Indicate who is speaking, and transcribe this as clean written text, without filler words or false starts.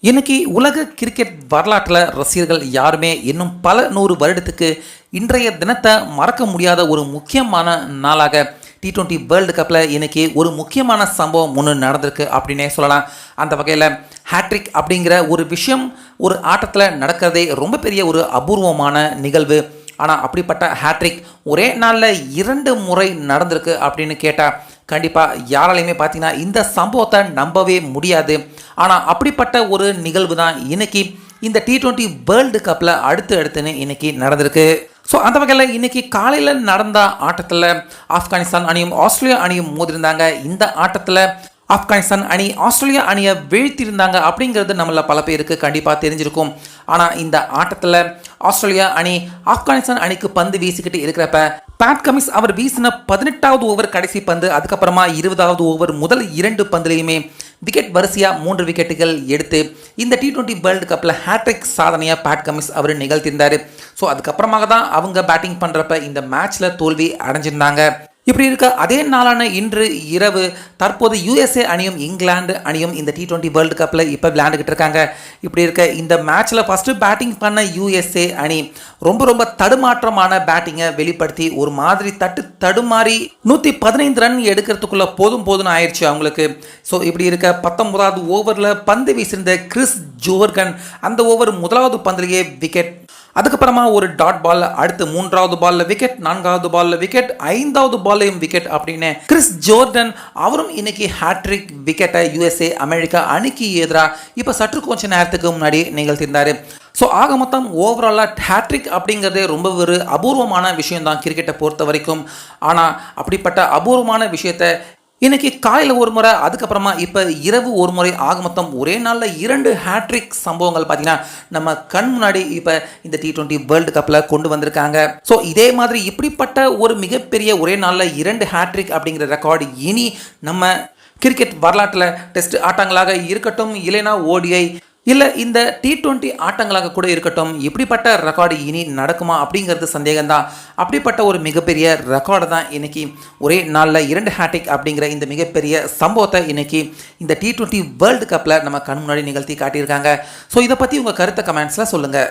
Speaker 1: இன்னைக்கு உலக கிரிக்கெட் வரலாற்றில் ரசிகர்கள் யாருமே இன்னும் பல நூறு வருடத்துக்கு இன்றைய தினத்தை மறக்க முடியாத ஒரு முக்கியமான நாளாக T20 வேர்ல்டு கப்பில் இன்னைக்கு ஒரு முக்கியமான சம்பவம் ஒன்று நடந்திருக்கு அப்படின்னே சொல்லலாம். அந்த வகையில் ஹேட்ரிக் அப்படிங்கிற ஒரு விஷயம் ஒரு ஆட்டத்தில் நடக்கிறதே ரொம்ப பெரிய ஒரு அபூர்வமான நிகழ்வு. ஆனால் அப்படிப்பட்ட ஹேட்ரிக் ஒரே நாளில் 2 முறை நடந்திருக்கு அப்படின்னு கேட்டால் கண்டிப்பாக யாராலையுமே பார்த்தீங்கன்னா இந்த சம்பவத்தை நம்பவே முடியாது. ஆனால் அப்படிப்பட்ட ஒரு நிகழ்வு தான் இன்னைக்கு இந்த T20 வேர்ல்டு கப்பில் அடுத்துன்னு இன்னைக்கு நடந்திருக்கு. ஸோ அந்த வகையில் இன்னைக்கு காலையில் நடந்த ஆட்டத்தில் ஆப்கானிஸ்தான் அணியும் ஆஸ்திரேலியா அணியும் மோதிருந்தாங்க. இந்த ஆட்டத்தில் ஆப்கானிஸ்தான் அணி ஆஸ்திரேலியா அணியை வீழ்த்தியிருந்தாங்க அப்படிங்கிறது நம்மள பல பேருக்கு கண்டிப்பாக தெரிஞ்சிருக்கும். ஆனால் இந்த ஆட்டத்தில் ஆஸ்திரேலியா அணி ஆப்கானிஸ்தான் அணிக்கு பந்து வீசிக்கிட்டு இருக்கிறப்ப பேட் கமின்ஸ் அவர் வீசின 18வது ஓவர் கடைசி பந்து, அதுக்கப்புறமா 20வது ஓவர் முதல் 2 பந்துலையுமே விக்கெட் வரிசையாக 3 விக்கெட்டுகள் எடுத்து இந்த T20 வேர்ல்டு கப்பில் ஹேட்ரிக் சாதனையாக பேட் கமின்ஸ் அவர் நிகழ்த்தியிருந்தார். ஸோ அதுக்கப்புறமாக தான் அவங்க பேட்டிங் பண்ணுறப்ப இந்த மேட்ச்சில் தோல்வி அடைஞ்சிருந்தாங்க. இப்படி இருக்க அதே நாளான இன்று இரவு தற்போது USA அணியும் இங்கிலாந்து அணியும் இந்த T20 வேர்ல்டு கப்பில் இப்போ விளையாண்டுக்கிட்டு இருக்காங்க. இப்படி இருக்க இந்த மேட்ச்சில் ஃபஸ்ட்டு பேட்டிங் பண்ண USA அணி ரொம்ப தடுமாற்றமான பேட்டிங்கை வெளிப்படுத்தி ஒரு மாதிரி தடுமாறி 115 ரன் எடுக்கிறதுக்குள்ள போதும்னு ஆயிடுச்சு அவங்களுக்கு. ஸோ இப்படி இருக்க 19வது ஓவரில் பந்து வீசியிருந்த கிறிஸ் ஜோர்டன் அந்த ஓவர் முதலாவது பந்திலேயே விக்கெட், அதுக்கப்புறமா ஒரு டாட் பால், அடுத்து 3வது பால்ல விக்கெட், 4வது பால்ல விக்கெட், 5வது பால்லையும் விக்கெட் அப்படின்னு கிறிஸ் ஜோர்டன் அவரும் இன்னைக்கு ஹேட்ரிக் விக்கெட்டை USA அமெரிக்கா அணிக்கு எதிராக இப்போ சற்று கொஞ்ச நேரத்துக்கு முன்னாடி நிகழ்த்தியிருந்தார். ஸோ ஆக மொத்தம் ஓவராலாக ஹேட்ரிக் அப்படிங்கிறதே ரொம்ப ஒரு அபூர்வமான விஷயம் தான் கிரிக்கெட்டை பொறுத்த வரைக்கும். ஆனால் அப்படிப்பட்ட அபூர்வமான விஷயத்தை இன்னைக்கு காலையில் ஒரு முறை, அதுக்கப்புறமா இப்போ இரவு ஒரு முறை, ஆக மொத்தம் ஒரே நாளில் 2 ஹேட்ரிக் சம்பவங்கள் பார்த்தீங்கன்னா நம்ம கண் முன்னாடி இப்போ இந்த T20 வேர்ல்டு கப்பில் கொண்டு வந்திருக்காங்க. ஸோ இதே மாதிரி இப்படிப்பட்ட ஒரு மிகப்பெரிய ஒரே நாளில் 2 ஹேட்ரிக் அப்படிங்கிற ரெக்கார்டு இனி நம்ம கிரிக்கெட் வரலாற்றில் டெஸ்ட் ஆட்டங்களாக இருக்கட்டும், இல்லைனா ODI இல்லை இந்த T20 ஆட்டங்களாக கூட இருக்கட்டும், இப்படிப்பட்ட ரெக்கார்டு இனி நடக்குமா அப்படிங்கிறது சந்தேகம்தான். அப்படிப்பட்ட ஒரு மிகப்பெரிய ரெக்கார்டு தான் இன்னைக்கு ஒரே நாளில் 2 ஹேட்ரிக் அப்படிங்கிற இந்த மிகப்பெரிய சம்பவத்தை இன்னைக்கு இந்த T20 வேர்ல்டு கப்பில் நம்ம கண் முன்னாடி நிகழ்த்தி காட்டியிருக்காங்க. ஸோ இதை பற்றி உங்கள் கருத்தை கமெண்ட்ஸில் சொல்லுங்கள்.